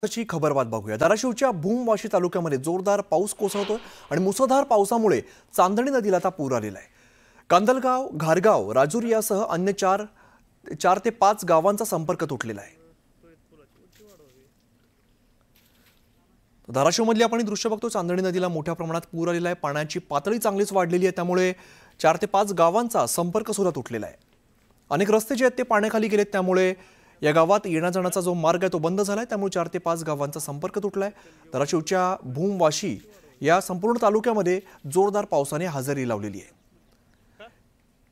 ची खबरबात बघूया। धाराशिवच्या भूमवाशी तालुक्यामध्ये जोरदार पाऊस कोसळतोय आणि मुसळधार पावसामुळे चांदणी नदीला आता पूर आलेला आहे। कांदलगाव, घारगाव, राजुरी यासह अन्य चार ते 5 गावांचा संपर्क तुटलेला आहे। धाराशिवमधली आपण दृश्य बघतो। चांदणी नदीला मोठ्या प्रमाणात पूर आलेला आहे। पाण्याची पातळी चांगलीच वाढलेली आहे, त्यामुळे 4 ते 5 गावांचा संपर्क सुद्धा तुटलेला आहे। अनेक रस्ते जे आहेत ते पाण्याखाली गेलेत, त्यामुळे या गावात येण्या जाण्याचा जो मार्ग आहे तो बंद झालाय, त्यामुळे 4 ते 5 गावांचा संपर्क तुटलाय। धाराशिवच्या भूमवाशी या संपूर्ण तालुक्यामध्ये जोरदार पावसाने हजेरी लावलेली आहे।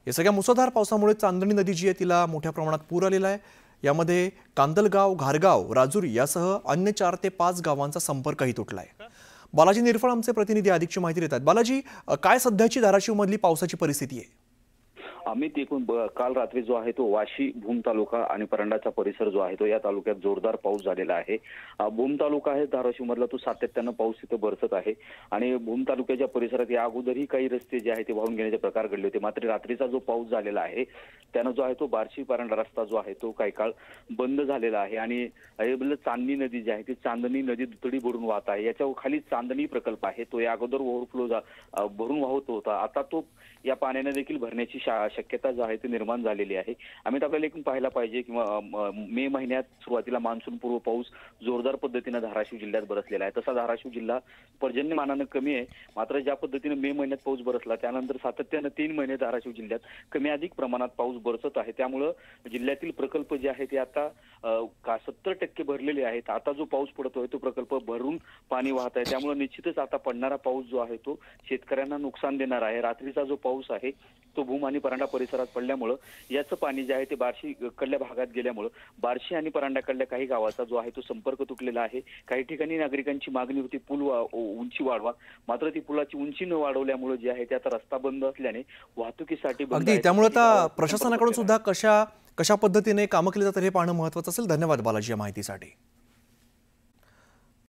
या सगळ्या मुसळधार पावसामुळे चांदणी नदी जी आहे तिला मोठ्या प्रमाणात पूर आलेला आहे। यामध्ये कांदलगाव, घारगाव, राजुरी यासह अन्य 4 ते 5 गावांचा संपर्कही तुटलाय। बालाजी निरफळ आमचे प्रतिनिधी अधिकची माहिती देतात। बालाजी, काय सध्याची धाराशिवमधली पावसाची परिस्थिती आहे? अमित, एकूण काल रात्री जो आहे तो वाशी, भूम तालुका आणि परंडाचा परिसर जो आहे तो या तालुक्यात जोरदार पाऊस झालेला आहे। भूम तालुका आहे धाराशिव मधला, तो सातत्यानं पाऊस तिथे बरसत आहे आणि भूम तालुक्याच्या परिसरात या अगोदरही काही रस्ते जे आहे ते वाहून गेल्याचे प्रकार घडले होते। मात्र रात्रीचा जो पाऊस झालेला आहे त्यानं जो आहे तो बार्शी परंडा रस्ता जो आहे तो काही काळ बंद झालेला आहे आणि चांदणी नदी जी आहे ती चांदणी नदी दुथडी भरून वाहत आहे। याच्या खाली चांदणी प्रकल्प आहे, तो या अगोदर ओव्हरफ्लो भरून वाहत होता, आता तो या पाण्याने देखील भरण्याची शक्यता जी आहे ती निर्माण झालेली आहे। आम्ही आपल्याला एकूण पाहायला पाहिजे किंवा मे महिन्यात सुरुवातीला मान्सून पूर्व पाऊस जोरदार पद्धतीने धाराशिव जिल्ह्यात बरसलेला आहे। तसा धाराशिव जिल्हा पर्जन्यमानानं कमी आहे, मात्र ज्या पद्धतीने मे महिन्यात पाऊस बरसला त्यानंतर सातत्यानं 3 महिने धाराशिव जिल्ह्यात कमी अधिक प्रमाणात पाऊस बरसत आहे। त्यामुळे जिल्ह्यातील प्रकल्प जे आहेत ते आता 70% भरलेले आहेत। आता जो पाऊस पडतोय तो प्रकल्प भरून पाणी वाहत आहे, त्यामुळे निश्चितच आता पडणारा पाऊस जो आहे तो शेतकऱ्यांना नुकसान देणार आहे। रात्रीचा जो पाऊस आहे तो भूम आणि परांडा परिसरात पडल्यामुळे याचं पाणी जे आहे ते बार्शी कडल्या भागात गेल्यामुळे बार्शी आणि परांडाकडल्या काही गावाचा जो आहे तो संपर्क तुटलेला आहे। काही ठिकाणी नागरिकांची मागणी होती पूल उंची वाढवा, मात्र ती पुलाची उंची न वाढवल्यामुळे जे आहे ते आता रस्ता बंद असल्याने वाहतुकीसाठी बंद आहे। त्यामुळे आता प्रशासनाकडून सुद्धा कशा पद्धतीने कामं केली जातात हे पाहणं महत्त्वाचं असेल। धन्यवाद बालाजी या माहितीसाठी।